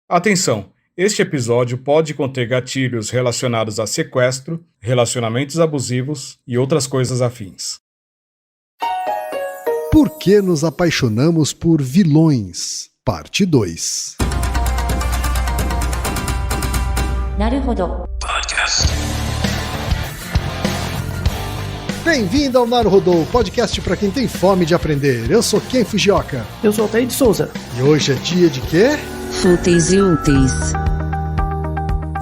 Atenção! Este episódio pode conter gatilhos relacionados a sequestro, relacionamentos abusivos e outras coisas afins. Por que nos apaixonamos por vilões? Parte 2. Naruhodo. Bem-vindo ao Naruhodo, podcast para quem tem fome de aprender. Eu sou Ken Fujioka. Eu sou Altair de Souza. E hoje é dia de quê? Fúteis e úteis.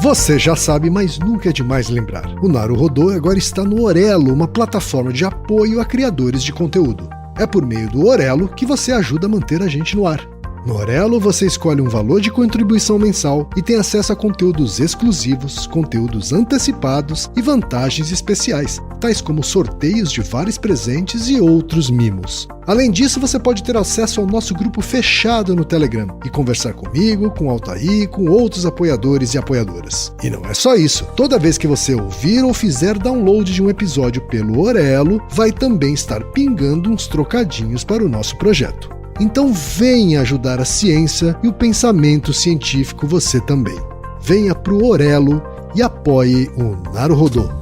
Você já sabe, mas nunca é demais lembrar. O Naruhodo agora está no Orelo, uma plataforma de apoio a criadores de conteúdo. É por meio do Orelo que você ajuda a manter a gente no ar. No Orelo, você escolhe um valor de contribuição mensal e tem acesso a conteúdos exclusivos, conteúdos antecipados e vantagens especiais, tais como sorteios de vários presentes e outros mimos. Além disso, você pode ter acesso ao nosso grupo fechado no Telegram e conversar comigo, com o Altair, com outros apoiadores e apoiadoras. E não é só isso. Toda vez que você ouvir ou fizer download de um episódio pelo Orelo, vai também estar pingando uns trocadinhos para o nosso projeto. Então venha ajudar a ciência e o pensamento científico você também. Venha pro Orelo e apoie o Naruhodo.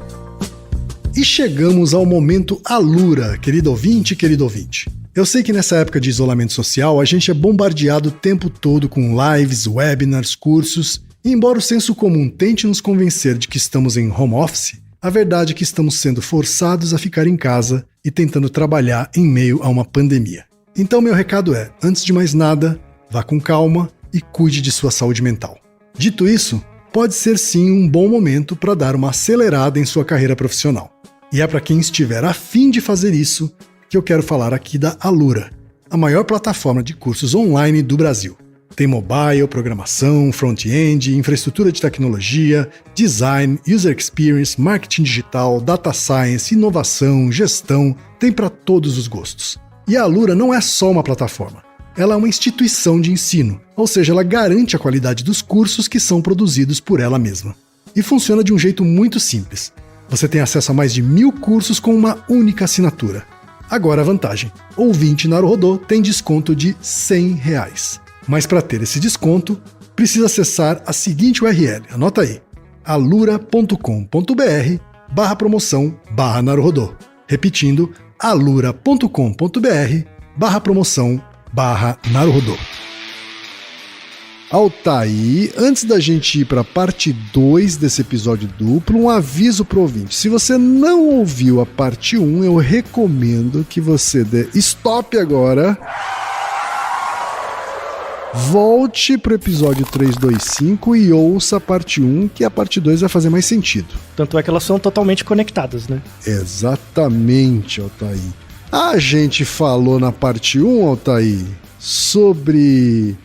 E chegamos ao momento Alura, querido ouvinte. Eu sei que nessa época de isolamento social a gente é bombardeado o tempo todo com lives, webinars, cursos, e embora o senso comum tente nos convencer de que estamos em home office, a verdade é que estamos sendo forçados a ficar em casa e tentando trabalhar em meio a uma pandemia. Então meu recado é, antes de mais nada, vá com calma e cuide de sua saúde mental. Dito isso, pode ser sim um bom momento para dar uma acelerada em sua carreira profissional. E é para quem estiver a fim de fazer isso que eu quero falar aqui da Alura, a maior plataforma de cursos online do Brasil. Tem mobile, programação, front-end, infraestrutura de tecnologia, design, user experience, marketing digital, data science, inovação, gestão, tem para todos os gostos. E a Alura não é só uma plataforma, ela é uma instituição de ensino, ou seja, ela garante a qualidade dos cursos que são produzidos por ela mesma. E funciona de um jeito muito simples. Você tem acesso a mais de 1000 cursos com uma única assinatura. Agora a vantagem, ouvinte Naruhodo tem desconto de R$100. Mas para ter esse desconto, precisa acessar a seguinte URL, anota aí, alura.com.br/promoção/Naruhodo. Repetindo, alura.com.br/promoção/Naruhodo. Altair, antes da gente ir para a parte 2 desse episódio duplo, um aviso pro ouvinte. Se você não ouviu a parte 1, eu recomendo que você dê stop agora, volte pro episódio 325 e ouça a parte 1, que a parte 2 vai fazer mais sentido. Tanto é que elas são totalmente conectadas, né? Exatamente, Altair. A gente falou na parte 1, Altair, sobre...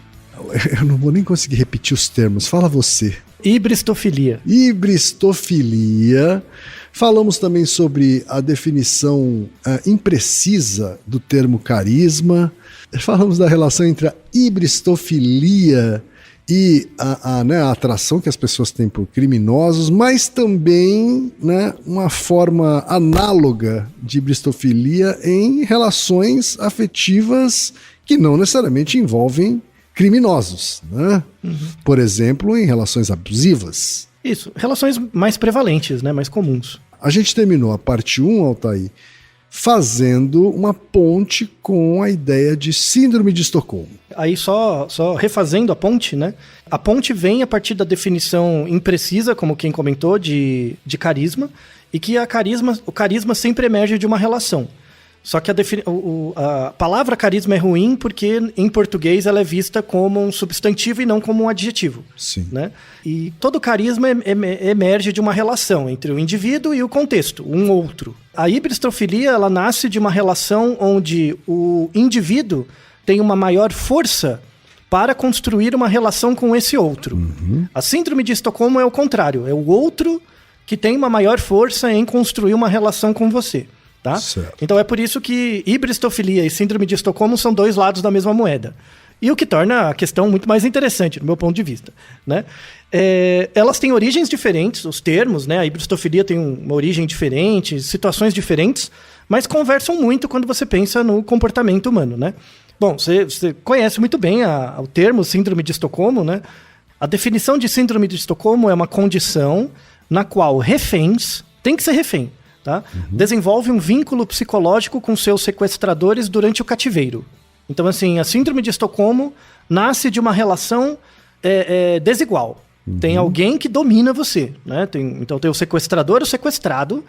Eu não vou nem conseguir repetir os termos, fala você. Hibristofilia. Hibristofilia. Falamos também sobre a definição imprecisa do termo carisma. Falamos da relação entre a hibristofilia e a atração que as pessoas têm por criminosos, mas também, né, uma forma análoga de hibristofilia em relações afetivas que não necessariamente envolvem criminosos, né? Por exemplo, em relações abusivas. Isso, relações mais prevalentes, né, mais comuns. A gente terminou a parte 1, Altair, fazendo uma ponte com a ideia de síndrome de Estocolmo. Aí só refazendo a ponte, né? A ponte vem a partir da definição imprecisa, como quem comentou, de carisma, e que o carisma sempre emerge de uma relação. Só que a palavra carisma é ruim porque em português ela é vista como um substantivo e não como um adjetivo. Sim. Né? E todo carisma emerge de uma relação entre o indivíduo e o contexto, um outro. A hibristofilia ela nasce de uma relação onde o indivíduo tem uma maior força para construir uma relação com esse outro. Uhum. A síndrome de Estocolmo é o contrário, é o outro que tem uma maior força em construir uma relação com você. Tá? Então é por isso que hibristofilia e síndrome de Estocolmo são dois lados da mesma moeda. E o que torna a questão muito mais interessante, do meu ponto de vista. Né? Elas têm origens diferentes, os termos, né? A hibristofilia tem uma origem diferente, situações diferentes, mas conversam muito quando você pensa no comportamento humano. Né? Bom, você conhece muito bem o termo síndrome de Estocolmo, né? A definição de síndrome de Estocolmo é uma condição na qual reféns, tem que ser refém, tá? Desenvolve um vínculo psicológico com seus sequestradores durante o cativeiro. Então, assim, a síndrome de Estocolmo nasce de uma relação desigual. Tem alguém que domina você, né? Então tem o sequestrador e o sequestrado,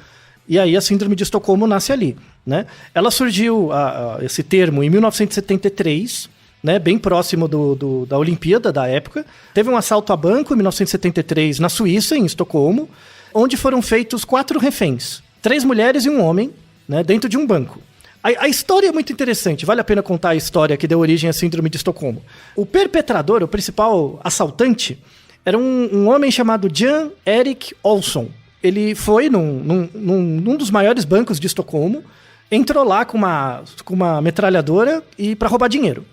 e aí a síndrome de Estocolmo nasce ali, né? Ela surgiu, esse termo, em 1973, né? Bem próximo da Olimpíada da época. Teve um assalto a banco em 1973 na Suíça, em Estocolmo, onde foram feitos 4 reféns, 3 mulheres e um homem, né? Dentro de um banco. A história é muito interessante, vale a pena contar a história que deu origem à síndrome de Estocolmo. O perpetrador, o principal assaltante, era um homem chamado Jan Erik Olsson. Ele foi num dos maiores bancos de Estocolmo, entrou lá com uma metralhadora e para roubar dinheiro.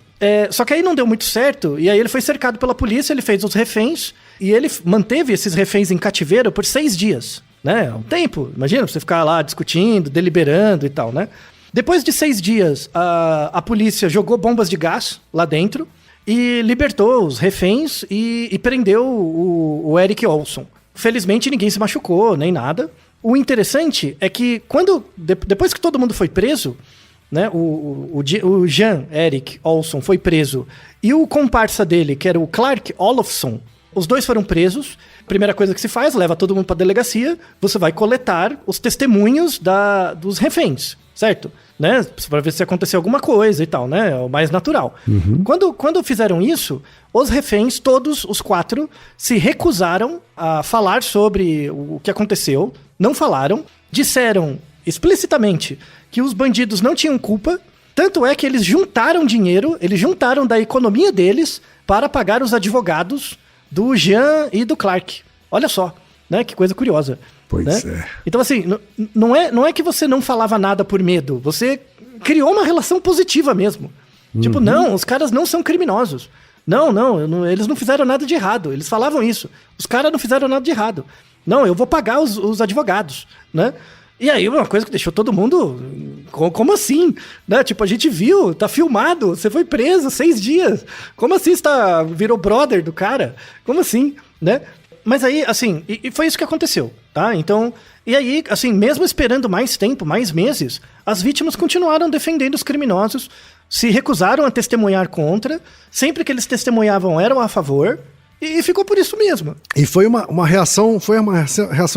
Só que aí não deu muito certo, e aí ele foi cercado pela polícia, ele fez os reféns, e ele manteve esses reféns em cativeiro por 6 dias. Né? Um tempo, imagina, você ficar lá discutindo, deliberando e tal, né? Depois de 6 dias, a polícia jogou bombas de gás lá dentro e libertou os reféns e prendeu o Erik Olsson. Felizmente, ninguém se machucou, nem nada. O interessante é que depois que todo mundo foi preso, né, o Jan Erik Olsson foi preso e o comparsa dele, que era o Clark Olofsson, os dois foram presos. Primeira coisa que se faz, leva todo mundo para a delegacia, você vai coletar os testemunhos dos reféns, certo? Né? Para ver se aconteceu alguma coisa e tal, né? É o mais natural. Quando fizeram isso, os reféns, todos os 4, se recusaram a falar sobre o que aconteceu, não falaram, disseram explicitamente que os bandidos não tinham culpa, tanto é que eles juntaram dinheiro, eles juntaram da economia deles para pagar os advogados do Jean e do Clark. Olha só, né? Que coisa curiosa. Pois né? Então, assim, não é que você não falava nada por medo. Você criou uma relação positiva mesmo. Tipo, não, os caras não são criminosos. Não, eles não fizeram nada de errado. Eles falavam isso. Os caras não fizeram nada de errado. Não, eu vou pagar os advogados, né? E aí, uma coisa que deixou todo mundo... Como assim? Né? Tipo, a gente viu, tá filmado, você foi preso 6 dias. Como assim você virou brother do cara? Como assim? Né? Mas aí, assim, e foi isso que aconteceu, tá? Então, e aí, assim, mesmo esperando mais tempo, mais meses, as vítimas continuaram defendendo os criminosos, se recusaram a testemunhar contra, sempre que eles testemunhavam eram a favor, e ficou por isso mesmo. E foi uma reação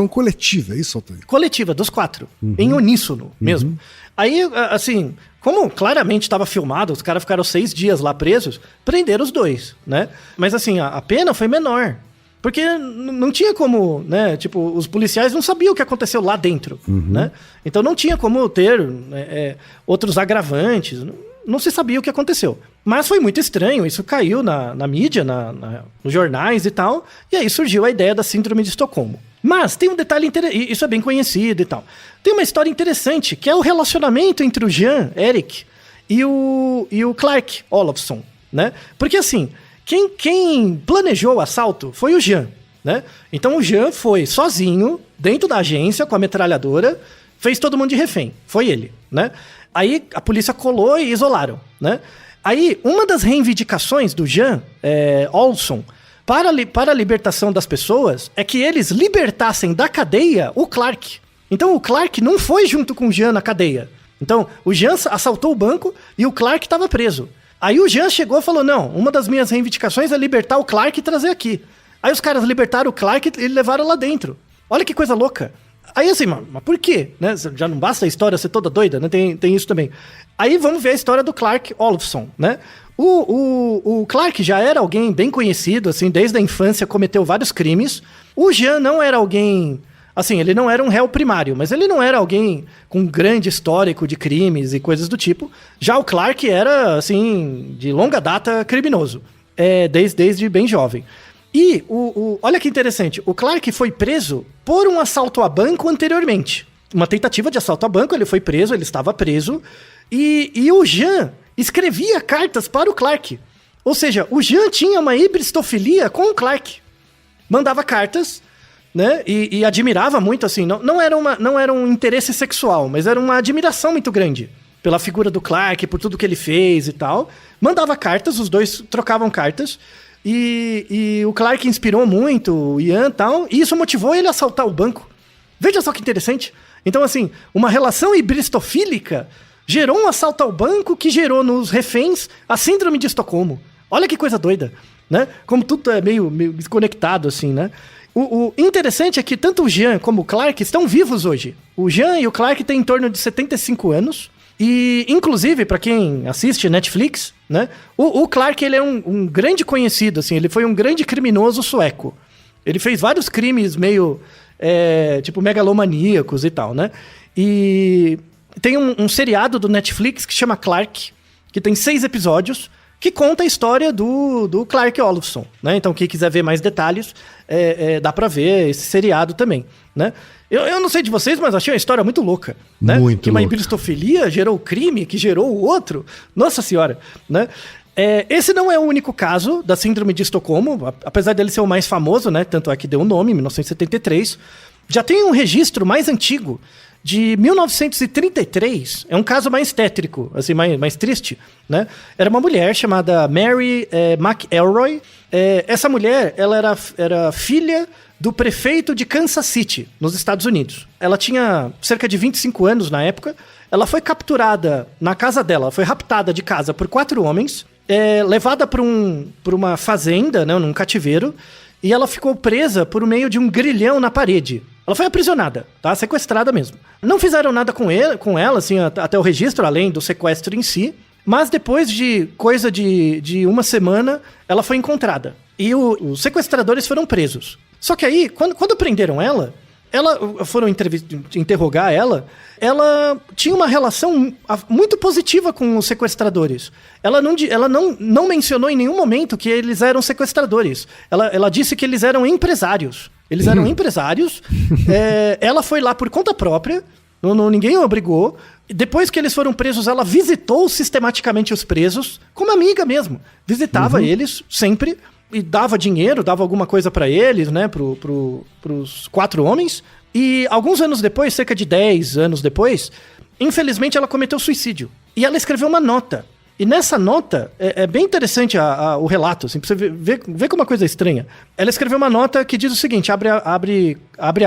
coletiva, é isso, Antônio? Coletiva, dos 4, em uníssono mesmo. Aí, assim, como claramente estava filmado, os caras ficaram 6 dias lá presos, prenderam os 2, né? Mas, assim, a pena foi menor. Porque não tinha como, né? Tipo, os policiais não sabiam o que aconteceu lá dentro, né? Então não tinha como ter outros agravantes. Não se sabia o que aconteceu. Mas foi muito estranho, isso caiu na mídia, nos jornais e tal. E aí surgiu a ideia da síndrome de Estocolmo. Mas tem um detalhe interessante, isso é bem conhecido e tal. Tem uma história interessante, que é o relacionamento entre o Jan Erik e o Clark Olofsson, né? Porque assim... Quem planejou o assalto foi o Jean, né? Então o Jean foi sozinho, dentro da agência, com a metralhadora, fez todo mundo de refém. Foi ele, né? Aí a polícia colou e isolaram, né? Aí uma das reivindicações do Jean Olsson para a libertação das pessoas é que eles libertassem da cadeia o Clark. Então o Clark não foi junto com o Jean na cadeia. Então o Jean assaltou o banco e o Clark estava preso. Aí o Jean chegou e falou, não, uma das minhas reivindicações é libertar o Clark e trazer aqui. Aí os caras libertaram o Clark e levaram lá dentro. Olha que coisa louca. Aí assim, mas por quê? Né? Já não basta a história ser toda doida, né? Tem isso também. Aí vamos ver a história do Clark Olofsson, né? O Clark já era alguém bem conhecido, assim, desde a infância cometeu vários crimes. O Jean não era alguém... Assim, ele não era um réu primário, mas ele não era alguém com um grande histórico de crimes e coisas do tipo. Já o Clark era, assim, de longa data criminoso, desde bem jovem. E, olha que interessante, o Clark foi preso por um assalto a banco anteriormente. Uma tentativa de assalto a banco, ele foi preso, ele estava preso. E o Jean escrevia cartas para o Clark. Ou seja, o Jean tinha uma hibristofilia com o Clark. Mandava cartas... Né? E admirava muito, assim, não era um interesse sexual, mas era uma admiração muito grande pela figura do Clark, por tudo que ele fez e tal. Mandava cartas, os dois trocavam cartas, E o Clark inspirou muito o Ian e tal, e isso motivou ele a assaltar o banco. Veja só que interessante. Então, assim, uma relação hibristofílica gerou um assalto ao banco que gerou nos reféns a síndrome de Estocolmo. Olha que coisa doida, né? Como tudo é meio desconectado, assim, né? O interessante é que tanto o Jean como o Clark estão vivos hoje. O Jean e o Clark têm em torno de 75 anos. E, inclusive, para quem assiste Netflix, né? O Clark, ele é um grande conhecido, assim. Ele foi um grande criminoso sueco. Ele fez vários crimes meio, tipo, megalomaníacos e tal, né? E tem um seriado do Netflix que chama Clark, que tem 6 episódios, que conta a história do Clark Olofsson, né? Então, quem quiser ver mais detalhes, dá pra ver esse seriado também, né? Eu não sei de vocês, mas achei uma história muito louca, né? Muito que uma louca. hibristofilia gerou o crime, que gerou o outro. Nossa senhora, né? Esse não é o único caso da síndrome de Estocolmo, apesar dele ser o mais famoso, né? Tanto é que deu o nome, em 1973. Já tem um registro mais antigo, de 1933, é um caso mais tétrico, assim, mais triste, né? Era uma mulher chamada Mary McElroy. Essa mulher, ela era filha do prefeito de Kansas City, nos Estados Unidos. Ela tinha cerca de 25 anos na época. Ela foi capturada na casa dela, foi raptada de casa por 4 homens, levada para uma fazenda, né, num cativeiro, e ela ficou presa por meio de um grilhão na parede. Ela foi aprisionada, tá? Sequestrada mesmo. Não fizeram nada com ela, assim, até o registro, além do sequestro em si. Mas depois de coisa de uma semana, ela foi encontrada. E os sequestradores foram presos. Só que aí, quando prenderam ela foram interrogar ela tinha uma relação muito positiva com os sequestradores. Ela não mencionou em nenhum momento que eles eram sequestradores. Ela disse que eles eram empresários. Eles eram empresários. Ela foi lá por conta própria. Ninguém a obrigou. Depois que eles foram presos, ela visitou sistematicamente os presos, como amiga mesmo. Visitava eles sempre e dava dinheiro, dava alguma coisa pra eles, né, pros 4 homens. E alguns anos depois, cerca de 10 anos depois, infelizmente ela cometeu suicídio. E ela escreveu uma nota. E nessa nota, é bem interessante o relato, assim, pra você ver como uma coisa estranha. Ela escreveu uma nota que diz o seguinte, abre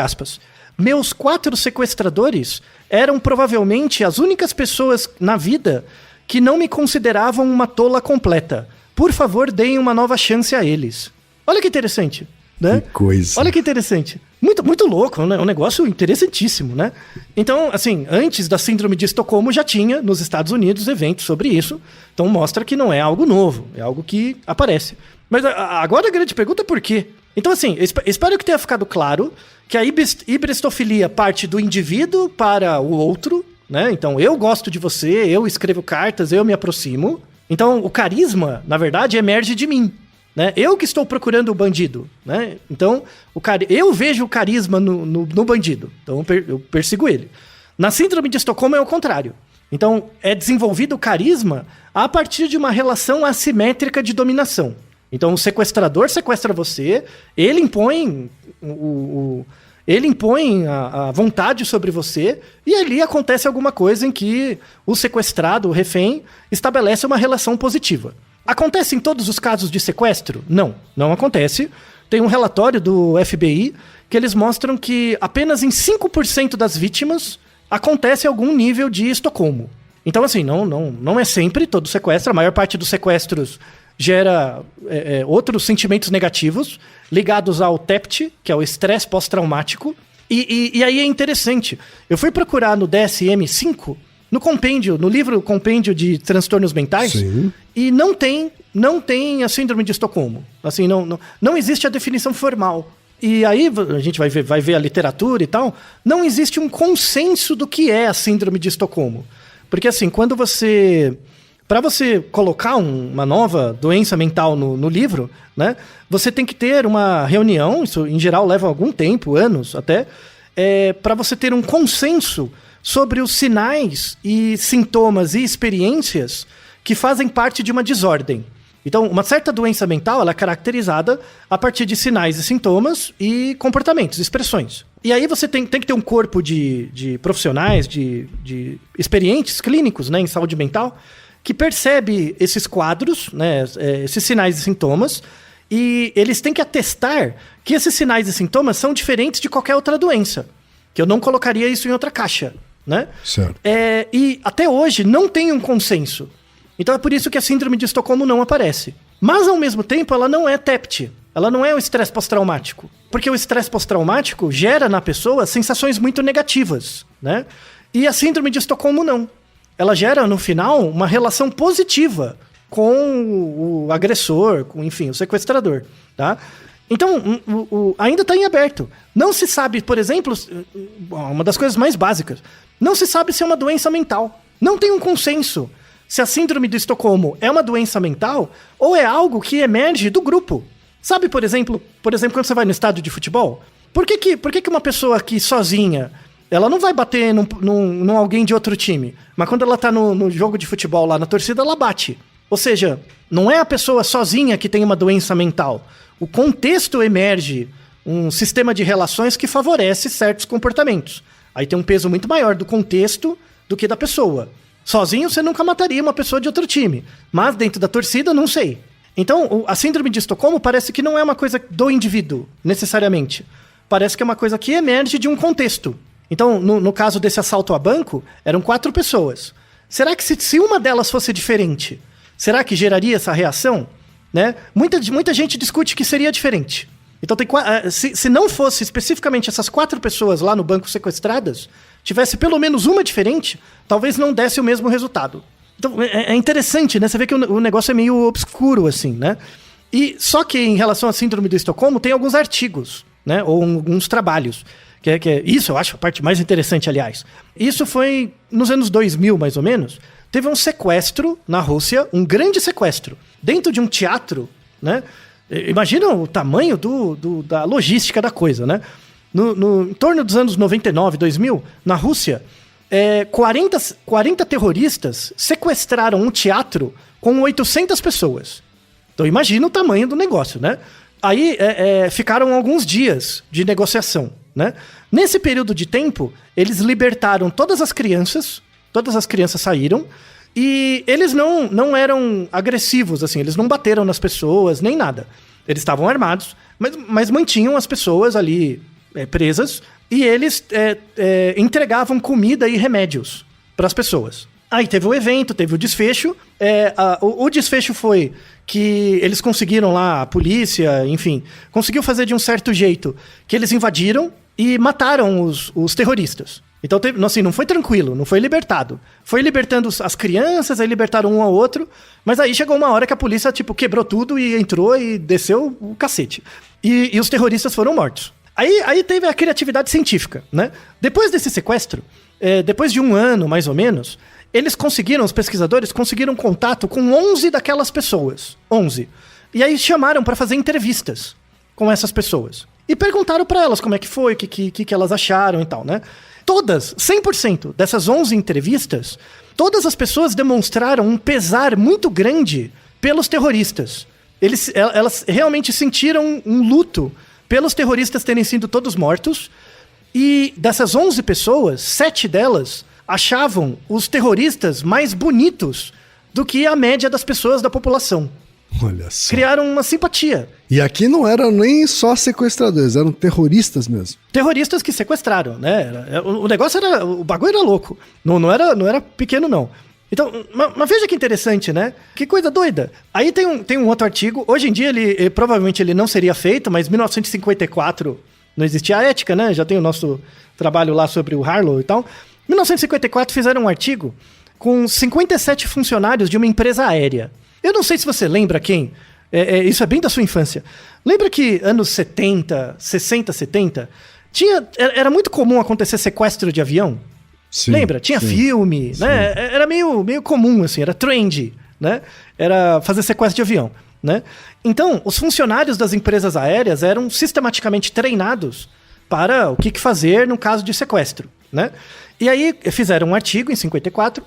aspas. Meus 4 sequestradores eram provavelmente as únicas pessoas na vida que não me consideravam uma tola completa. Por favor, deem uma nova chance a eles. Olha que interessante, né? Que coisa. Olha que interessante. Muito, muito louco, né? Um negócio interessantíssimo, né? Então, assim, antes da síndrome de Estocolmo já tinha nos Estados Unidos eventos sobre isso. Então mostra que não é algo novo, é algo que aparece. Mas agora a grande pergunta é por quê? Então, assim, espero que tenha ficado claro que a hibristofilia parte do indivíduo para o outro, né? Então, eu gosto de você, eu escrevo cartas, eu me aproximo. Então, o carisma, na verdade, emerge de mim, né? Eu que estou procurando o bandido, né? Então, eu vejo o carisma no bandido. Então, eu persigo ele. Na síndrome de Estocolmo é o contrário. Então, é desenvolvido o carisma a partir de uma relação assimétrica de dominação. Então, o sequestrador sequestra você, ele impõe a vontade sobre você, e ali acontece alguma coisa em que o sequestrado, o refém, estabelece uma relação positiva. Acontece em todos os casos de sequestro? Não acontece. Tem um relatório do FBI que eles mostram que apenas em 5% das vítimas acontece algum nível de Estocolmo. Então, assim, não é sempre todo sequestro. A maior parte dos sequestros gera outros sentimentos negativos ligados ao TEPT, que é o estresse pós-traumático. E aí é interessante. Eu fui procurar no DSM-5, no livro Compêndio de Transtornos Mentais, sim, e não tem a síndrome de Estocolmo. Assim, não existe a definição formal. E aí a gente vai ver a literatura e tal. Não existe um consenso do que é a síndrome de Estocolmo. Porque assim, para você colocar uma nova doença mental no livro, né, você tem que ter uma reunião, isso em geral leva algum tempo, anos até, para você ter um consenso sobre os sinais e sintomas e experiências que fazem parte de uma desordem. Então, uma certa doença mental ela é caracterizada a partir de sinais e sintomas e comportamentos, expressões. E aí você tem que ter um corpo de profissionais, de experientes clínicos, né, em saúde mental, que percebe esses quadros, né, esses sinais e sintomas, e eles têm que atestar que esses sinais e sintomas são diferentes de qualquer outra doença. Que eu não colocaria isso em outra caixa, né? Certo. E até hoje não tem um consenso. Então é por isso que a síndrome de Estocolmo não aparece. Mas, ao mesmo tempo, ela não é TEPT. Ela não é o estresse pós-traumático. Porque o estresse pós-traumático gera na pessoa sensações muito negativas, né? E a síndrome de Estocolmo não. Ela gera, no final, uma relação positiva com o agressor, com, enfim, o sequestrador, tá? Então, ainda está em aberto. Não se sabe, por exemplo, uma das coisas mais básicas, não se sabe se é uma doença mental. Não tem um consenso se a síndrome de Estocolmo é uma doença mental ou é algo que emerge do grupo. Sabe, por exemplo, quando você vai no estádio de futebol, por que uma pessoa aqui sozinha, ela não vai bater num alguém de outro time, mas quando ela tá no jogo de futebol lá na torcida, ela bate? Ou seja, não é a pessoa sozinha que tem uma doença mental. O contexto emerge um sistema de relações que favorece certos comportamentos. Aí tem um peso muito maior do contexto do que da pessoa. Sozinho você nunca mataria uma pessoa de outro time, mas dentro da torcida, não sei. Então, a síndrome de Estocolmo parece que não é uma coisa do indivíduo, necessariamente. Parece que é uma coisa que emerge de um contexto. Então, no caso desse assalto a banco, eram 4 pessoas. Será que se uma delas fosse diferente, será que geraria essa reação? Né? Muita gente discute que seria diferente. Então, se não fosse especificamente essas 4 pessoas lá no banco sequestradas, tivesse pelo menos uma diferente, talvez não desse o mesmo resultado. Então, é interessante, né? Você vê que o negócio é meio obscuro, assim, né? E só que em relação à síndrome do Estocolmo, tem alguns artigos, né? Ou alguns trabalhos. Isso eu acho a parte mais interessante, aliás. Isso foi nos anos 2000, mais ou menos. Teve um sequestro na Rússia, um grande sequestro, dentro de um teatro, né? Imagina o tamanho da logística da coisa, né? Em torno dos anos 99, 2000, na Rússia, 40 terroristas sequestraram um teatro com 800 pessoas. Então imagina o tamanho do negócio, né? Aí ficaram alguns dias de negociação, né? Nesse período de tempo, eles libertaram todas as crianças saíram, e eles não eram agressivos, assim, eles não bateram nas pessoas, nem nada. Eles estavam armados, mas mantinham as pessoas ali presas, e eles entregavam comida e remédios para as pessoas. Aí teve o evento, teve o desfecho. O desfecho foi que eles conseguiram lá, a polícia, enfim, conseguiu fazer de um certo jeito que eles invadiram e mataram os terroristas. Então, assim, não foi tranquilo, não foi libertado. Foi libertando as crianças, aí libertaram um ao outro, mas aí chegou uma hora que a polícia, quebrou tudo e entrou e desceu o cacete. E os terroristas foram mortos. Aí teve a criatividade científica, né? Depois desse sequestro, depois de 1 ano, mais ou menos, os pesquisadores conseguiram contato com 11 daquelas pessoas. 11. E aí chamaram para fazer entrevistas com essas pessoas. E perguntaram para elas como é que foi, o que elas acharam e tal, né? Todas, 100% dessas 11 entrevistas, todas as pessoas demonstraram um pesar muito grande pelos terroristas. Elas realmente sentiram um luto pelos terroristas terem sido todos mortos. E dessas 11 pessoas, 7 delas achavam os terroristas mais bonitos do que a média das pessoas da população. Olha só. Criaram uma simpatia. E aqui não eram nem só sequestradores, eram terroristas mesmo. Terroristas que sequestraram, né? O negócio era... O bagulho era louco. Não era pequeno, não. Então, mas veja que interessante, né? Que coisa doida. Aí tem um outro artigo. Hoje em dia, provavelmente ele não seria feito, mas em 1954 não existia a ética, né? Já tem o nosso trabalho lá sobre o Harlow e tal. Em 1954 fizeram um artigo com 57 funcionários de uma empresa aérea. Eu não sei se você lembra quem... isso é bem da sua infância. Lembra que anos 60, 70, era muito comum acontecer sequestro de avião? Sim, lembra? Tinha filme, sim. Né? Era meio comum, assim, era trendy, né? Era fazer sequestro de avião, né? Então, os funcionários das empresas aéreas eram sistematicamente treinados para o que fazer no caso de sequestro, né? E aí fizeram um artigo em 54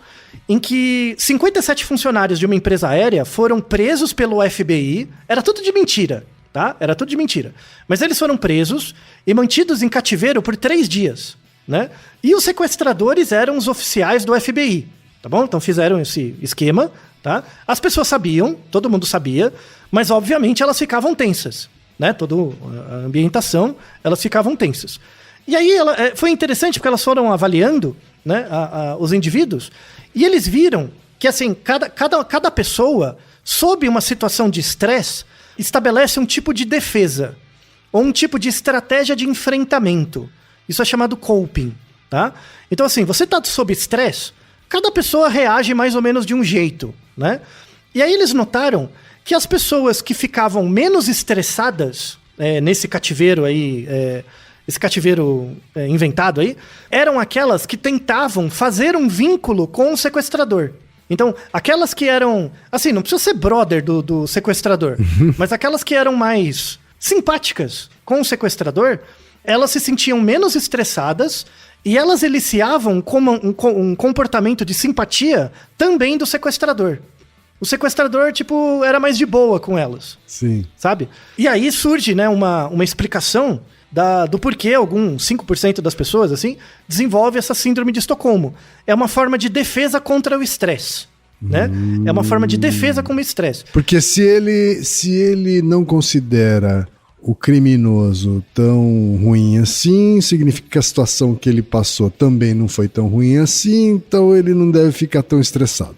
em que 57 funcionários de uma empresa aérea foram presos pelo FBI. Era tudo de mentira, tá? Era tudo de mentira. Mas eles foram presos e mantidos em cativeiro por 3 dias, né? E os sequestradores eram os oficiais do FBI, tá bom? Então fizeram esse esquema tá? As pessoas sabiam, todo mundo sabia, mas obviamente elas ficavam tensas, né? Toda a ambientação, elas ficavam tensas. E aí foi interessante porque elas foram avaliando, né, os indivíduos e eles viram que assim, cada pessoa, sob uma situação de estresse, estabelece um tipo de defesa ou um tipo de estratégia de enfrentamento. Isso é chamado coping, tá? Então assim, você tá sob estresse, cada pessoa reage mais ou menos de um jeito, né? E aí eles notaram que as pessoas que ficavam menos estressadas nesse cativeiro aí, esse cativeiro inventado aí, eram aquelas que tentavam fazer um vínculo com o sequestrador. Então, aquelas que eram... Assim, não precisa ser brother do sequestrador, mas aquelas que eram mais simpáticas com o sequestrador, elas se sentiam menos estressadas e elas eliciavam um comportamento de simpatia também do sequestrador. O sequestrador, tipo, era mais de boa com elas. Sim. Sabe? E aí surge, né, uma explicação do porquê alguns 5% das pessoas, assim, desenvolve essa síndrome de Estocolmo. É uma forma de defesa contra o estresse, né? É uma forma de defesa com o estresse. Porque se ele não considera o criminoso tão ruim assim, significa que a situação que ele passou também não foi tão ruim assim, então ele não deve ficar tão estressado.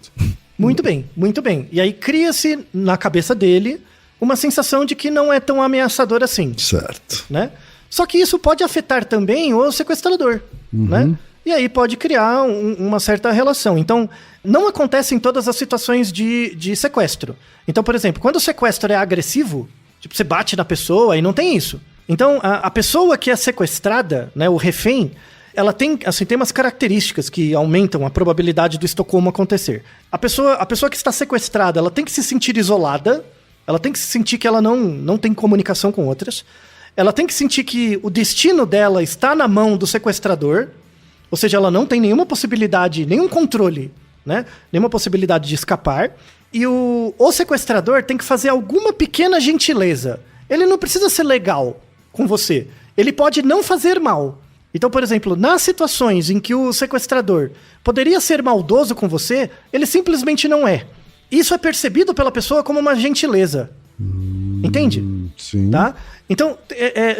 Muito bem, muito bem. E aí cria-se na cabeça dele uma sensação de que não é tão ameaçador assim. Certo. Né? Só que isso pode afetar também o sequestrador, né? E aí pode criar uma certa relação. Então, não acontece em todas as situações de sequestro. Então, por exemplo, quando o sequestro é agressivo, tipo, você bate na pessoa e não tem isso. Então, a pessoa que é sequestrada, né, o refém, ela tem, assim, tem umas características que aumentam a probabilidade do Estocolmo acontecer. A pessoa que está sequestrada, ela tem que se sentir isolada, ela tem que se sentir que ela não tem comunicação com outras, ela tem que sentir que o destino dela está na mão do sequestrador, ou seja, ela não tem nenhuma possibilidade, nenhum controle, né? Nenhuma possibilidade de escapar. E o sequestrador tem que fazer alguma pequena gentileza. Ele não precisa ser legal com você. Ele pode não fazer mal. Então, por exemplo, nas situações em que o sequestrador poderia ser maldoso com você, ele simplesmente não é. Isso é percebido pela pessoa como uma gentileza. Entende? Sim. Tá? Então,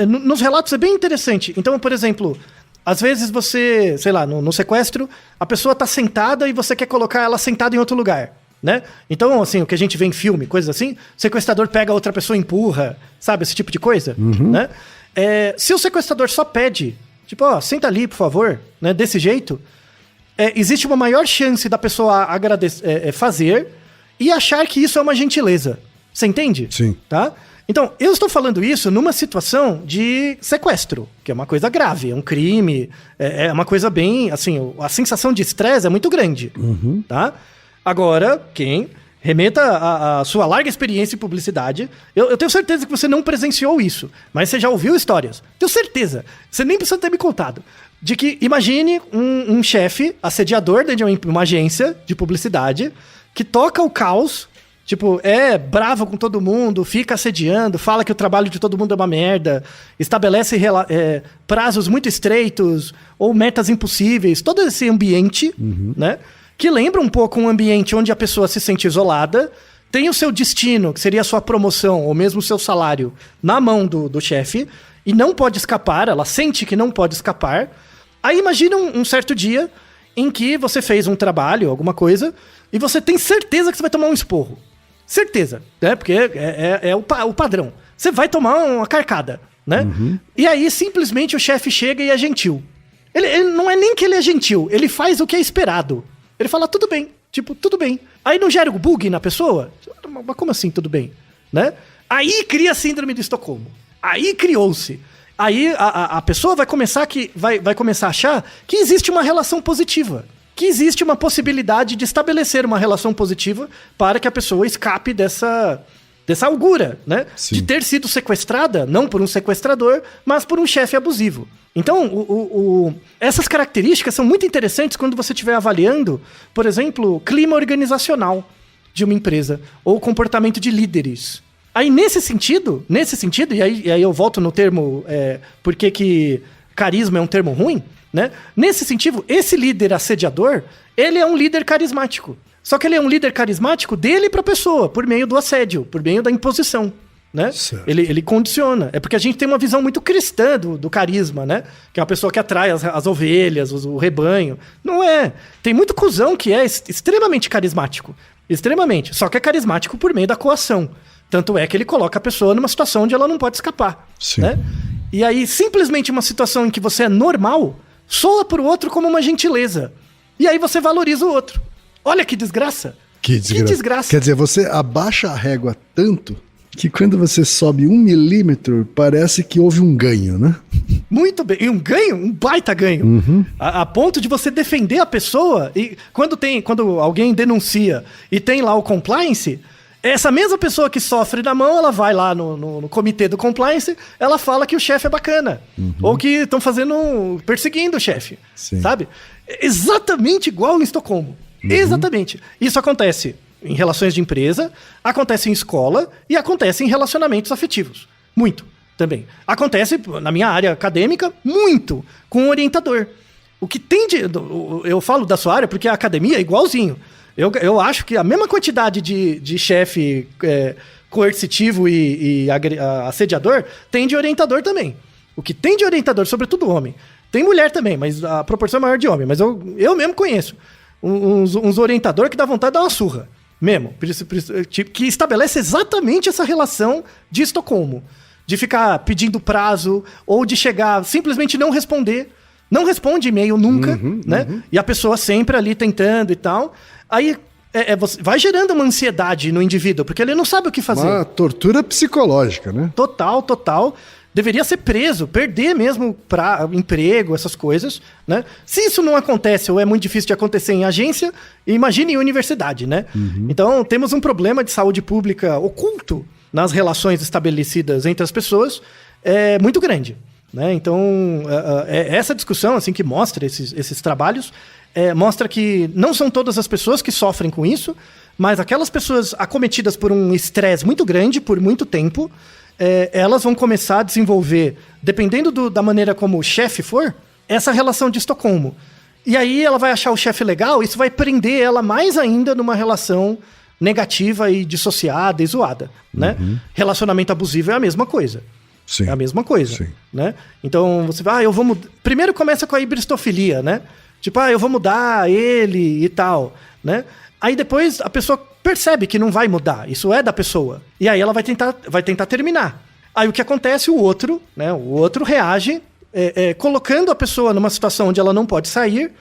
nos relatos é bem interessante. Então, por exemplo, às vezes você, sei lá, no sequestro, a pessoa tá sentada e você quer colocar ela sentada em outro lugar, né? Então, assim, o que a gente vê em filme, coisas assim, o sequestrador pega a outra pessoa e empurra, sabe? Esse tipo de coisa, né? Se o sequestrador só pede, tipo, ó, senta ali, por favor, né? Desse jeito, existe uma maior chance da pessoa fazer e achar que isso é uma gentileza. Você entende? Sim. Tá? Então, eu estou falando isso numa situação de sequestro, que é uma coisa grave, é um crime, é uma coisa bem, assim, a sensação de estresse é muito grande, tá? Agora, quem remeta a sua larga experiência em publicidade, eu tenho certeza que você não presenciou isso, mas você já ouviu histórias, tenho certeza, você nem precisa ter me contado, de que, imagine um chefe assediador dentro de uma agência de publicidade, que toca o caos, tipo, é bravo com todo mundo, fica assediando, fala que o trabalho de todo mundo é uma merda, estabelece prazos muito estreitos ou metas impossíveis, todo esse ambiente, né? Que lembra um pouco um ambiente onde a pessoa se sente isolada, tem o seu destino, que seria a sua promoção ou mesmo o seu salário, na mão do chefe, e não pode escapar, ela sente que não pode escapar. Aí imagina um certo dia em que você fez um trabalho, alguma coisa, e você tem certeza que você vai tomar um esporro. Certeza, né? Porque é o padrão. Você vai tomar uma carcada, né? E aí, simplesmente, o chefe chega e é gentil. Ele não é nem que ele é gentil, ele faz o que é esperado. Ele fala, tudo bem, tipo, tudo bem. Aí não gera o bug na pessoa? Mas como assim, tudo bem? Né? Aí cria a síndrome de Estocolmo. Aí criou-se. Aí a pessoa vai começar a achar que existe uma relação positiva. Que existe uma possibilidade de estabelecer uma relação positiva para que a pessoa escape dessa algura, né? Sim. De ter sido sequestrada, não por um sequestrador, mas por um chefe abusivo. Então, essas características são muito interessantes quando você estiver avaliando, por exemplo, clima organizacional de uma empresa ou comportamento de líderes. Aí, nesse sentido, e aí eu volto no termo por que carisma é um termo ruim, né? Nesse sentido, esse líder assediador, ele é um líder carismático. Só que ele é um líder carismático dele para a pessoa, por meio do assédio, por meio da imposição. Né? Ele condiciona. É porque a gente tem uma visão muito cristã do carisma, né? Que é uma pessoa que atrai as ovelhas, o rebanho. Não é. Tem muito cuzão que é extremamente carismático. Extremamente. Só que é carismático por meio da coação. Tanto é que ele coloca a pessoa numa situação onde ela não pode escapar. Sim. Né? E aí, simplesmente uma situação em que você é normal, soa pro outro como uma gentileza. E aí você valoriza o outro. Olha que desgraça. Que desgraça. Quer dizer, você abaixa a régua tanto que quando você sobe 1 milímetro, parece que houve um ganho, né? Muito bem. E um ganho? Um baita ganho. Uhum. A ponto de você defender a pessoa. E quando alguém denuncia e tem lá o compliance, essa mesma pessoa que sofre na mão, ela vai lá no comitê do compliance, ela fala que o chefe é bacana. Uhum. Ou que estão perseguindo o chefe. Sim. Sabe? Exatamente igual em Estocolmo. Uhum. Exatamente. Isso acontece em relações de empresa, acontece em escola e acontece em relacionamentos afetivos. Muito, também. Acontece, na minha área acadêmica, muito, com o orientador. O que tem de... Eu falo da sua área porque a academia é igualzinho. Eu acho que a mesma quantidade de chefe coercitivo e assediador tem de orientador também. O que tem de orientador, sobretudo homem. Tem mulher também, mas a proporção é maior de homem. Mas eu mesmo conheço uns orientadores que dá vontade de dar uma surra. Mesmo, que estabelece exatamente essa relação de Estocolmo. De ficar pedindo prazo, ou de chegar, simplesmente não responder. Não responde e-mail nunca, né? Uhum. E a pessoa sempre ali tentando e tal. Aí vai gerando uma ansiedade no indivíduo, porque ele não sabe o que fazer. Uma tortura psicológica, né? Total. Deveria ser preso, perder mesmo para emprego, essas coisas, né? Se isso não acontece ou é muito difícil de acontecer em agência, imagine em universidade, né? Uhum. Então, temos um problema de saúde pública oculto nas relações estabelecidas entre as pessoas, muito grande, né? Então, essa discussão, assim, que mostra esses trabalhos, mostra que não são todas as pessoas que sofrem com isso, mas aquelas pessoas acometidas por um estresse muito grande, por muito tempo, elas vão começar a desenvolver, dependendo da maneira como o chefe for, essa relação de Estocolmo. E aí ela vai achar o chefe legal, isso vai prender ela mais ainda numa relação negativa e dissociada e zoada, né? Relacionamento abusivo é a mesma coisa. Sim. É a mesma coisa, Sim. né? Então você vai, eu vou mudar... Primeiro começa com a hibristofilia, né? Tipo, eu vou mudar ele e tal, né? Aí depois a pessoa percebe que não vai mudar, isso é da pessoa. E aí ela vai tentar terminar. Aí o que acontece? O outro reage, colocando a pessoa numa situação onde ela não pode sair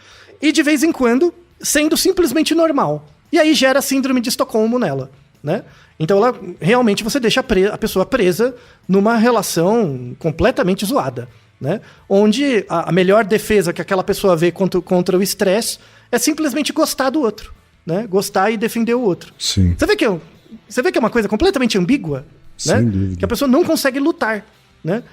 e de vez em quando sendo simplesmente normal. E aí gera síndrome de Estocolmo nela, né? Então realmente você deixa a pessoa presa numa relação completamente zoada, né? Onde a melhor defesa que aquela pessoa vê contra o estresse é simplesmente gostar do outro. Né? Gostar e defender o outro. Sim. Você vê que é uma coisa completamente ambígua, né? Que a pessoa não consegue lutar, né?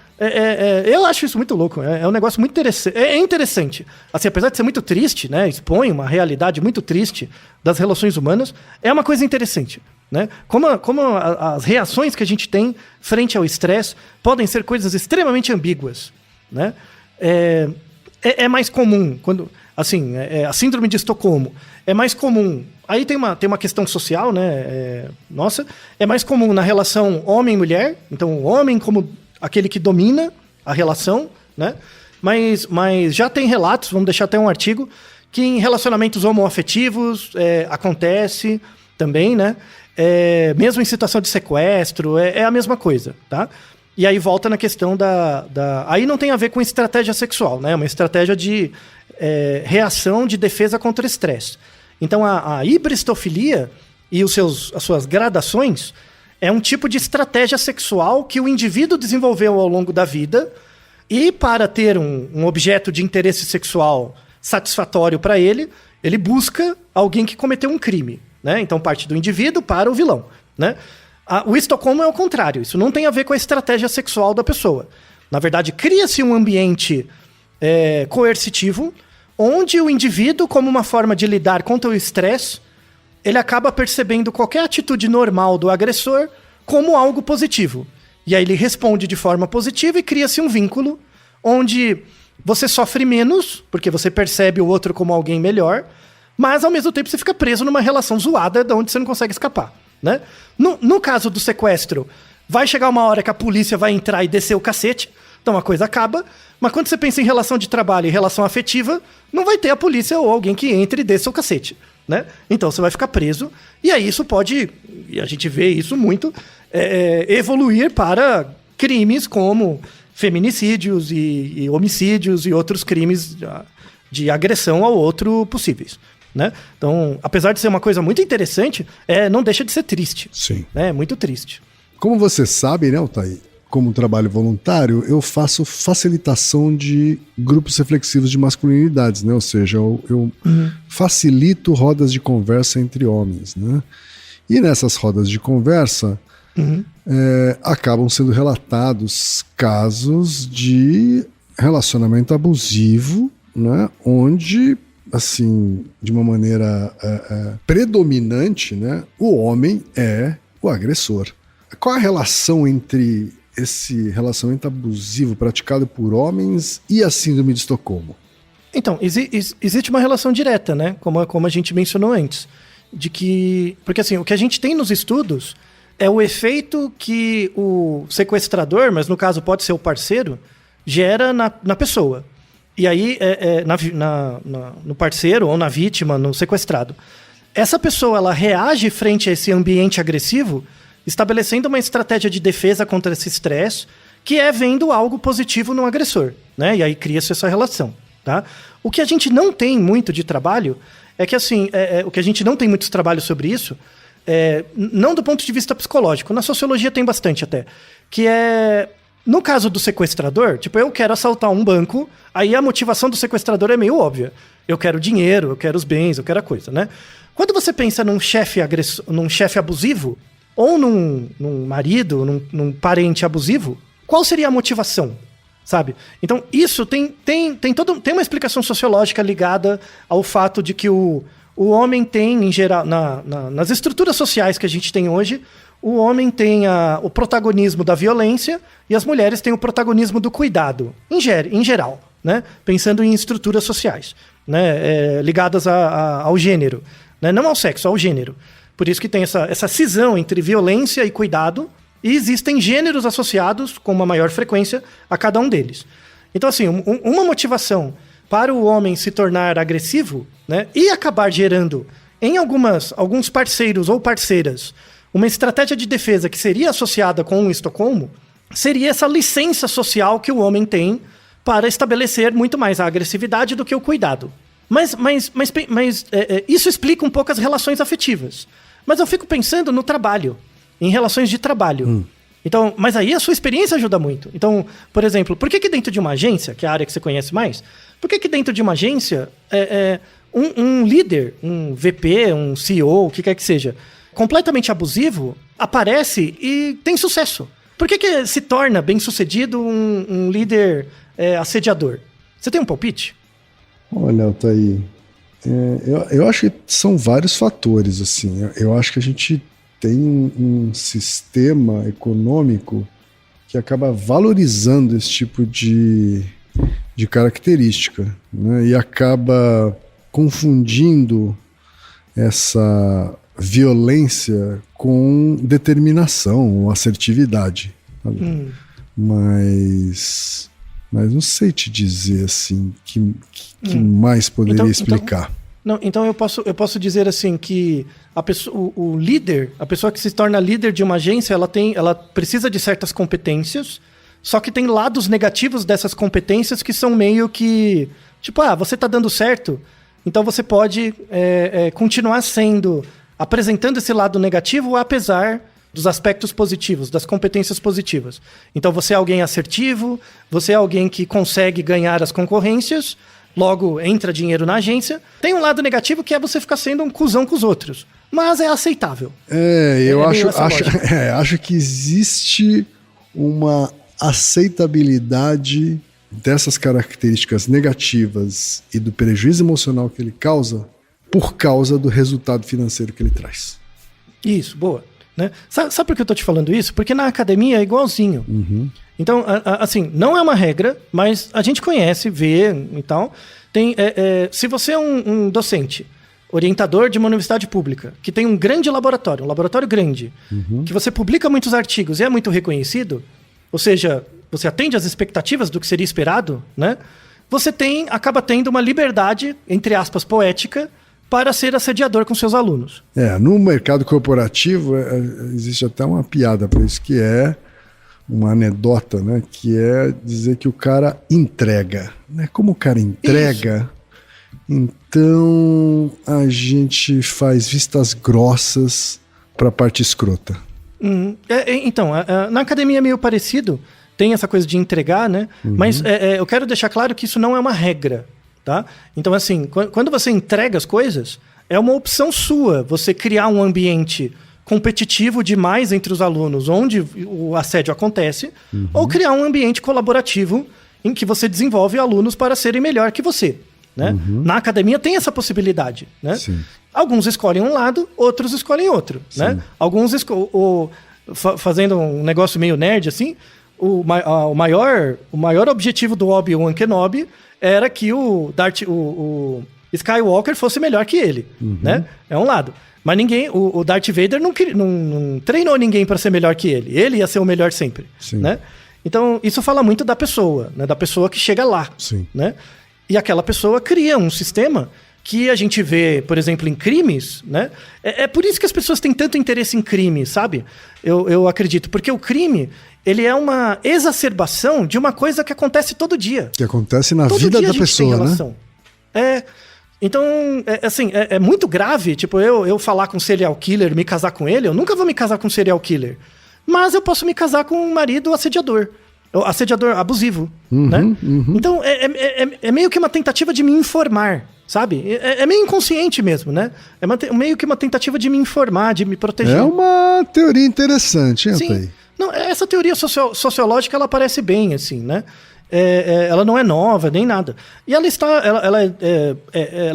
Eu acho isso muito louco. É um negócio muito interessante. É interessante. Assim, apesar de ser muito triste, né? Expõe uma realidade muito triste das relações humanas. É uma coisa interessante, né? Como as reações que a gente tem frente ao estresse podem ser coisas extremamente ambíguas, né? É mais comum quando... Assim, a síndrome de Estocolmo é mais comum. Aí tem uma questão social, né? É mais comum na relação homem-mulher. Então, o homem como aquele que domina a relação, né? Mas já tem relatos, vamos deixar até um artigo, que em relacionamentos homoafetivos acontece também, né? Mesmo em situação de sequestro, é a mesma coisa, tá? E aí volta na questão Aí não tem a ver com estratégia sexual, né? É uma estratégia de reação de defesa contra estresse. Então a hibristofilia e as suas gradações é um tipo de estratégia sexual que o indivíduo desenvolveu ao longo da vida e para ter um objeto de interesse sexual satisfatório para ele busca alguém que cometeu um crime, né? Então parte do indivíduo para o vilão, né? O Estocolmo é o contrário. Isso não tem a ver com a estratégia sexual da pessoa. Na verdade, cria-se um ambiente coercitivo onde o indivíduo, como uma forma de lidar contra o estresse, ele acaba percebendo qualquer atitude normal do agressor como algo positivo. E aí ele responde de forma positiva e cria-se um vínculo onde você sofre menos, porque você percebe o outro como alguém melhor, Mas, ao mesmo tempo, você fica preso numa relação zoada de onde você não consegue escapar, né? No caso do sequestro, vai chegar uma hora que a polícia vai entrar e descer o cacete, então a coisa acaba. Mas quando você pensa em relação de trabalho e relação afetiva, não vai ter a polícia ou alguém que entre e desça o cacete, né? Então você vai ficar preso, e aí isso pode, e a gente vê isso muito, evoluir para crimes como feminicídios e homicídios e outros crimes de agressão ao outro possíveis, né? Então, apesar de ser uma coisa muito interessante, não deixa de ser triste. Sim. É muito triste. Como você sabe, né, Altair, como trabalho voluntário, eu faço facilitação de grupos reflexivos de masculinidades, né? Ou seja, eu facilito rodas de conversa entre homens, né? E nessas rodas de conversa, acabam sendo relatados casos de relacionamento abusivo, né? Onde, assim, de uma maneira predominante, né? O homem é o agressor. Qual a relação entre esse relacionamento abusivo praticado por homens e a síndrome de Estocolmo? Então, existe uma relação direta, né? Como a gente mencionou antes. Porque assim, o que a gente tem nos estudos é o efeito que o sequestrador, mas no caso pode ser o parceiro, gera na pessoa. E aí, no parceiro ou na vítima, no sequestrado. Essa pessoa, ela reage frente a esse ambiente agressivo, estabelecendo uma estratégia de defesa contra esse estresse, que é vendo algo positivo no agressor, né? E aí cria-se essa relação, tá? O que a gente não tem muito de trabalho é que, assim, o que a gente não tem muitos trabalhos sobre isso, não do ponto de vista psicológico, na sociologia tem bastante até, que no caso do sequestrador, tipo, eu quero assaltar um banco, aí a motivação do sequestrador é meio óbvia. Eu quero dinheiro, eu quero os bens, eu quero a coisa, né? Quando você pensa num chefe abusivo, ou num marido, num parente abusivo, qual seria a motivação, sabe? Então, isso tem uma explicação sociológica ligada ao fato de que o homem tem, em geral, nas estruturas sociais que a gente tem hoje, o homem tem o protagonismo da violência e as mulheres têm o protagonismo do cuidado, em geral, né? Pensando em estruturas sociais, né? Ligadas ao gênero, né? Não ao sexo, ao gênero. Por isso que tem essa cisão entre violência e cuidado, e existem gêneros associados com uma maior frequência a cada um deles. Então, assim, uma motivação para o homem se tornar agressivo, né, e acabar gerando em alguns parceiros ou parceiras uma estratégia de defesa que seria associada com o Estocolmo, seria essa licença social que o homem tem para estabelecer muito mais a agressividade do que o cuidado. Mas isso explica um pouco as relações afetivas. Mas eu fico pensando no trabalho, em relações de trabalho. Então, mas aí a sua experiência ajuda muito. Então, por exemplo, por que dentro de uma agência, que é a área que você conhece mais, por que dentro de uma agência um líder, um VP, um CEO, o que quer que seja, completamente abusivo, aparece e tem sucesso? Por que se torna bem-sucedido um líder assediador? Você tem um palpite? Olha, Altair, eu acho que são vários fatores, assim. Eu acho que a gente tem um sistema econômico que acaba valorizando esse tipo de característica, né? E acaba confundindo essa violência com determinação ou assertividade. Mas não sei te dizer assim que mais poderia explicar. Então eu posso dizer assim que o líder, a pessoa que se torna líder de uma agência, ela precisa de certas competências, só que tem lados negativos dessas competências que são meio que, tipo, você tá dando certo, então você pode continuar apresentando esse lado negativo apesar dos aspectos positivos, das competências positivas. Então você é alguém assertivo, você é alguém que consegue ganhar as concorrências, logo entra dinheiro na agência. Tem um lado negativo que é você ficar sendo um cuzão com os outros, mas é aceitável. Eu acho que existe uma aceitabilidade dessas características negativas e do prejuízo emocional que ele causa por causa do resultado financeiro que ele traz. Isso, boa. Né? Sabe por que eu tô te falando isso? Porque na academia é igualzinho. Então, assim, não é uma regra, mas a gente conhece, vê e tal. Se você é um docente, orientador de uma universidade pública, que tem um grande laboratório, um laboratório grande, que você publica muitos artigos e é muito reconhecido, ou seja, você atende às expectativas do que seria esperado, né? Você acaba tendo uma liberdade, entre aspas, poética, para ser assediador com seus alunos. No mercado corporativo existe até uma piada para isso, que é uma anedota, né? Que é dizer que o cara entrega. Né? Como o cara entrega, então a gente faz vistas grossas para a parte escrota. Então, na academia é meio parecido, tem essa coisa de entregar, né? Mas eu quero deixar claro que isso não é uma regra, tá? Então, assim, quando você entrega as coisas, é uma opção sua você criar um ambiente competitivo demais entre os alunos, onde o assédio acontece, ou criar um ambiente colaborativo em que você desenvolve alunos para serem melhor que você, né? Na academia tem essa possibilidade, né? Sim. Alguns escolhem um lado, outros escolhem outro, né? Alguns fazendo um negócio meio nerd assim, o maior objetivo do Obi-Wan Kenobi era que o Skywalker fosse melhor que ele, né? É um lado. Mas o Darth Vader não treinou ninguém para ser melhor que ele. Ele ia ser o melhor sempre, né? Então, isso fala muito da pessoa, né? Da pessoa que chega lá, né? E aquela pessoa cria um sistema que a gente vê, por exemplo, em crimes, né? É por isso que as pessoas têm tanto interesse em crime, sabe? Eu acredito. Porque o crime, ele é uma exacerbação de uma coisa que acontece todo dia. Que acontece na todo vida dia da pessoa, né? Então, é muito grave, tipo, eu falar com um serial killer, me casar com ele, eu nunca vou me casar com um serial killer. Mas eu posso me casar com um marido assediador abusivo, né? Então, é meio que uma tentativa de me informar, sabe? É meio inconsciente mesmo, né? É meio que uma tentativa de me informar, de me proteger. É uma teoria interessante, hein, Sim. Não, essa teoria sociológica, ela parece bem, assim, né? Ela não é nova, nem nada. E ela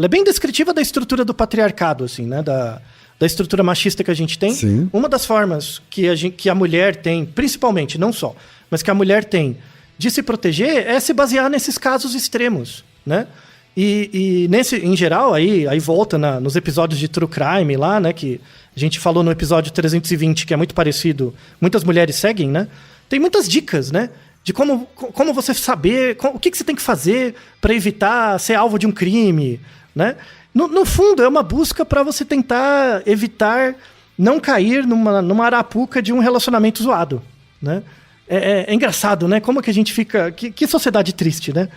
é bem descritiva da estrutura do patriarcado, assim, né? Da estrutura machista que a gente tem. Sim. Uma das formas que a mulher tem, principalmente, não só, mas que a mulher tem de se proteger é se basear nesses casos extremos, né? E em geral, aí volta nos episódios de True Crime lá, né? Que a gente falou no episódio 320, que é muito parecido, muitas mulheres seguem, né? Tem muitas dicas, né? De como você saber, o que você tem que fazer para evitar ser alvo de um crime, né? No fundo, é uma busca para você tentar evitar não cair numa arapuca de um relacionamento zoado, né? É engraçado, né? Como que a gente fica... Que sociedade triste, né?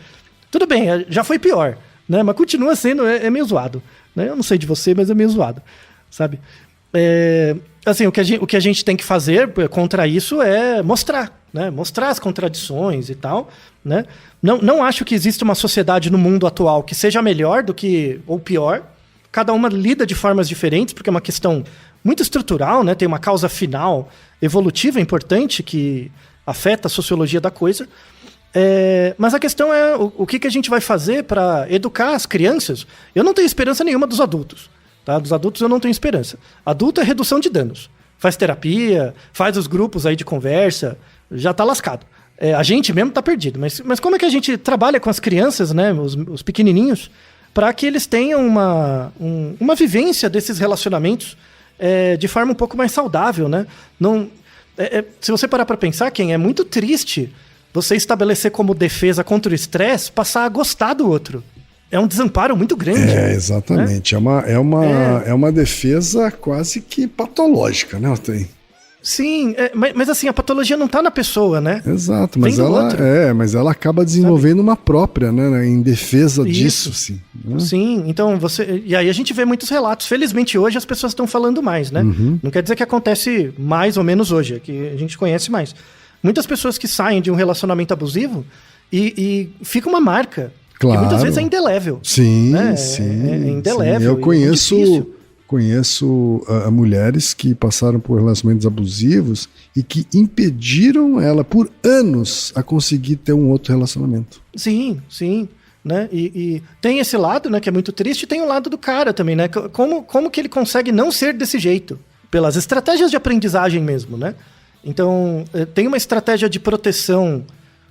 Tudo bem, já foi pior, né? Mas continua sendo... É meio zoado, né? Eu não sei de você, mas é meio zoado, sabe? Assim, o que a gente tem que fazer contra isso é mostrar, né? Mostrar as contradições e tal, né? Não acho que exista uma sociedade no mundo atual que seja melhor ou pior. Cada uma lida de formas diferentes, porque é uma questão muito estrutural, né? Tem uma causa final evolutiva importante que afeta a sociologia da coisa. Mas a questão é o que a gente vai fazer para educar as crianças. Eu não tenho esperança nenhuma dos adultos. Tá? Dos adultos eu não tenho esperança. Adulto é redução de danos. Faz terapia, faz os grupos aí de conversa, já tá lascado. A gente mesmo tá perdido. Mas como é que a gente trabalha com as crianças, né, os pequenininhos, para que eles tenham uma vivência desses relacionamentos de forma um pouco mais saudável, né? Se você parar para pensar, é muito triste você estabelecer como defesa contra o estresse passar a gostar do outro. É um desamparo muito grande. Exatamente. Né? É uma defesa quase que patológica, né? Sim, mas assim, a patologia não está na pessoa, né? Exato, mas ela acaba desenvolvendo uma própria, né? Em defesa disso, sim. Né? Sim, então e aí a gente vê muitos relatos. Felizmente hoje as pessoas estão falando mais, né? Não quer dizer que acontece mais ou menos hoje, é que a gente conhece mais. Muitas pessoas que saem de um relacionamento abusivo e fica uma marca. Claro. Que muitas vezes é indelével. Sim, né? sim. É indelével. Eu conheço mulheres que passaram por relacionamentos abusivos e que impediram ela por anos a conseguir ter um outro relacionamento. Sim, sim. Né? E tem esse lado, né, que é muito triste, e tem o lado do cara também, né? Como que ele consegue não ser desse jeito? Pelas estratégias de aprendizagem mesmo, né? Então, tem uma estratégia de proteção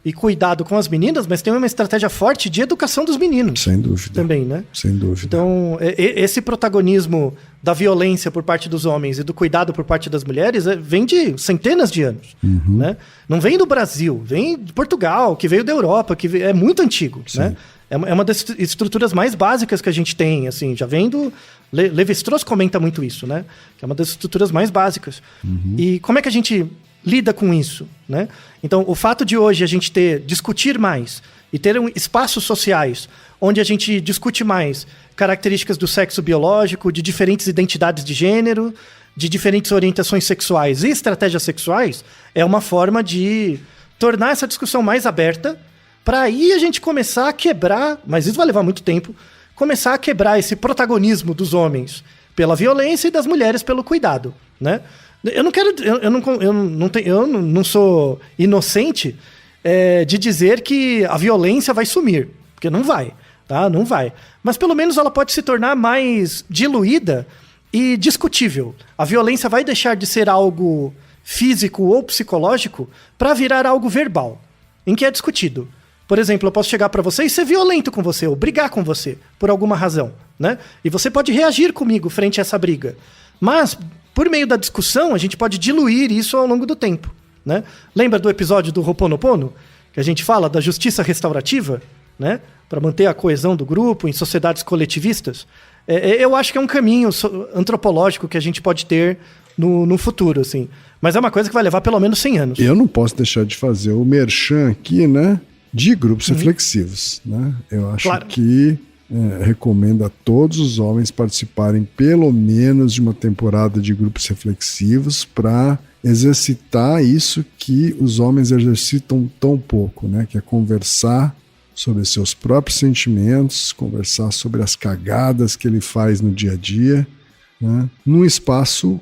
e cuidado com as meninas, mas tem uma estratégia forte de educação dos meninos. Sem dúvida. Também, né? Sem dúvida. Então, esse protagonismo da violência por parte dos homens e do cuidado por parte das mulheres vem de centenas de anos. Né? Não vem do Brasil, vem de Portugal, que veio da Europa, que é muito antigo. Né? É uma das estruturas mais básicas que a gente tem, assim, já vem do... Lévi-Strauss comenta muito isso, né? Que é uma das estruturas mais básicas. E como é que a gente lida com isso, né? Então, o fato de hoje a gente discutir mais e ter espaços sociais onde a gente discute mais características do sexo biológico, de diferentes identidades de gênero, de diferentes orientações sexuais e estratégias sexuais, é uma forma de tornar essa discussão mais aberta, para aí a gente começar a quebrar, mas isso vai levar muito tempo, começar a quebrar esse protagonismo dos homens pela violência e das mulheres pelo cuidado, né? Eu não quero, eu não sou inocente de dizer que a violência vai sumir, porque não vai, tá? Não vai. Mas pelo menos ela pode se tornar mais diluída e discutível. A violência vai deixar de ser algo físico ou psicológico para virar algo verbal, em que é discutido. Por exemplo, eu posso chegar para você e ser violento com você, ou brigar com você, por alguma razão, né? E você pode reagir comigo frente a essa briga. Mas, por meio da discussão, a gente pode diluir isso ao longo do tempo, né? Lembra do episódio do Ho'oponopono? Que a gente fala da justiça restaurativa, né? Para manter a coesão do grupo em sociedades coletivistas. Eu acho que é um caminho antropológico que a gente pode ter no futuro, assim. Mas é uma coisa que vai levar pelo menos 100 anos. Eu não posso deixar de fazer o merchan aqui, né? De grupos reflexivos, né? Eu acho que recomendo a todos os homens participarem pelo menos de uma temporada de grupos reflexivos para exercitar isso que os homens exercitam tão pouco, né? Que é conversar sobre seus próprios sentimentos, conversar sobre as cagadas que ele faz no dia a dia, né? Num espaço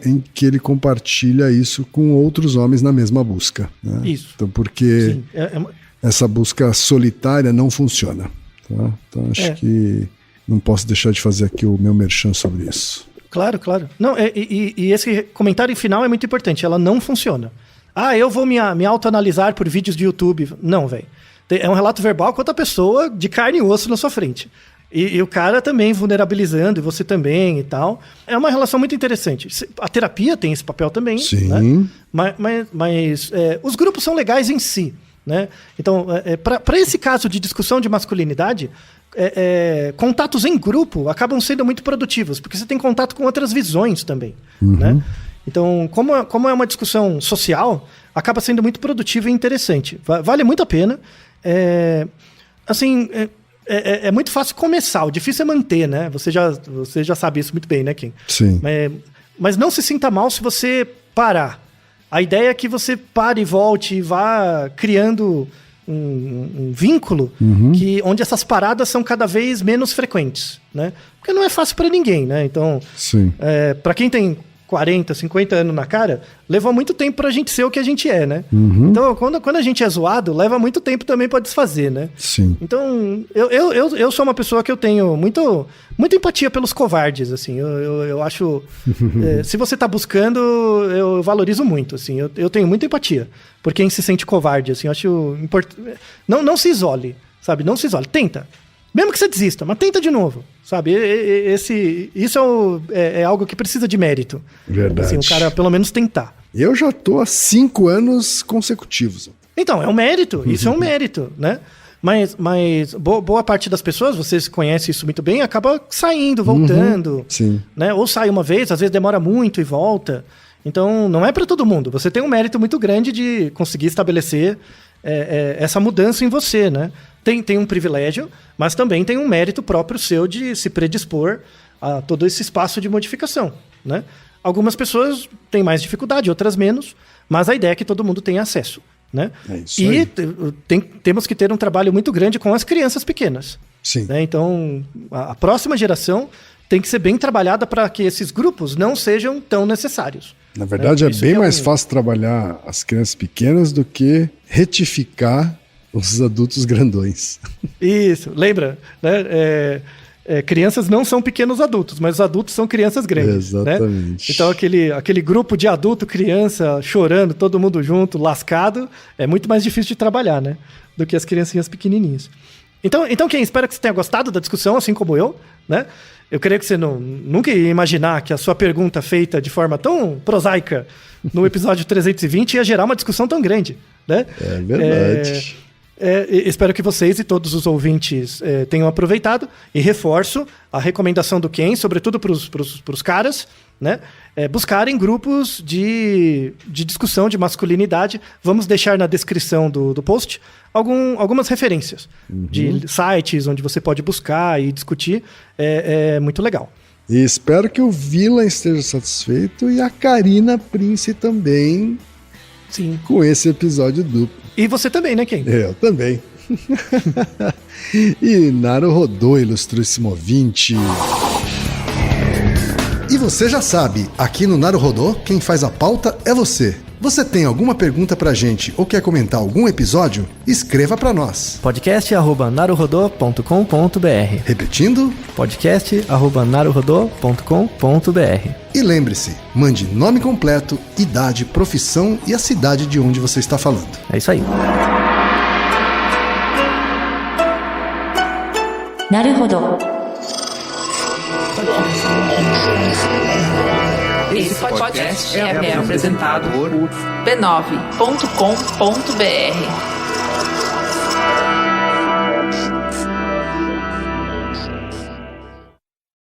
em que ele compartilha isso com outros homens na mesma busca, né? Isso. Então, porque... Sim. Essa busca solitária não funciona. Tá? Então, acho que não posso deixar de fazer aqui o meu merchan sobre isso. Claro, claro. Não, e esse comentário final é muito importante. Ela não funciona. Eu vou me autoanalisar por vídeos de YouTube. Não, velho. É um relato verbal com outra pessoa de carne e osso na sua frente. E o cara também vulnerabilizando, e você também e tal. É uma relação muito interessante. A terapia tem esse papel também. Sim. Né? Mas os grupos são legais em si. Né? Então, para esse caso de discussão de masculinidade, contatos em grupo acabam sendo muito produtivos, porque você tem contato com outras visões também. Né? Então, como é uma discussão social, acaba sendo muito produtivo e interessante. Vale muito a pena. É muito fácil começar, o difícil é manter, né? Você já sabe isso muito bem, né, Kim? Sim. Mas não se sinta mal se você parar. A ideia é que você pare e volte e vá criando um vínculo onde essas paradas são cada vez menos frequentes, né? Porque não é fácil para ninguém, né? Então, para quem tem 40, 50 anos na cara, leva muito tempo pra gente ser o que a gente é, né? Então, quando a gente é zoado, leva muito tempo também pra desfazer, né? Sim. Então, eu sou uma pessoa que eu tenho muita empatia pelos covardes, assim. Eu acho... se você tá buscando, eu valorizo muito, assim. Eu tenho muita empatia por quem se sente covarde, assim. Eu acho importante... Não se isole, sabe? Não se isole. Tenta. Mesmo que você desista, mas tenta de novo, sabe? Isso é algo que precisa de mérito. Verdade. Assim, o cara pelo menos tentar. Eu já tô há 5 anos consecutivos. Então, é um mérito. Isso é um mérito, né? Mas boa parte das pessoas, vocês conhecem isso muito bem, acaba saindo, voltando. Sim. Né? Ou sai uma vez, às vezes demora muito e volta. Então, não é para todo mundo. Você tem um mérito muito grande de conseguir estabelecer essa mudança em você, né? Tem um privilégio, mas também tem um mérito próprio seu de se predispor a todo esse espaço de modificação, né? Algumas pessoas têm mais dificuldade, outras menos, mas a ideia é que todo mundo tenha acesso, né? É isso aí. E temos que ter um trabalho muito grande com as crianças pequenas. Sim. Né? Então, a próxima geração tem que ser bem trabalhada para que esses grupos não sejam tão necessários. Na verdade, é bem mais fácil trabalhar as crianças pequenas do que retificar os adultos grandões. Isso, lembra? Né? crianças não são pequenos adultos, mas os adultos são crianças grandes. Exatamente. Né? Então aquele grupo de adulto, criança, chorando, todo mundo junto, lascado, é muito mais difícil de trabalhar, né? Do que as criancinhas pequenininhas. Então Ken, espero que você tenha gostado da discussão, assim como eu, né? Eu creio que você nunca ia imaginar que a sua pergunta feita de forma tão prosaica no episódio 320 ia gerar uma discussão tão grande, né? É verdade. Espero que vocês e todos os ouvintes tenham aproveitado e reforço a recomendação do Ken, sobretudo para os caras, né? Buscarem grupos de discussão de masculinidade. Vamos deixar na descrição do post algumas referências de sites onde você pode buscar e discutir. É muito legal. E espero que o Vila esteja satisfeito e a Karina Prince também. Sim. Com esse episódio duplo. E você também, né, Ken? Eu também. E Naruhodô, ilustríssimo ouvinte. E você já sabe, aqui no Naruhodô, quem faz a pauta é você. Você tem alguma pergunta pra gente ou quer comentar algum episódio? Escreva pra nós. podcast@naruhodô.com.br. Repetindo? podcast@naruhodô.com.br. E lembre-se, mande nome completo, idade, profissão e a cidade de onde você está falando. É isso aí. Naruhodô. Esse podcast é apresentado por b9.com.br.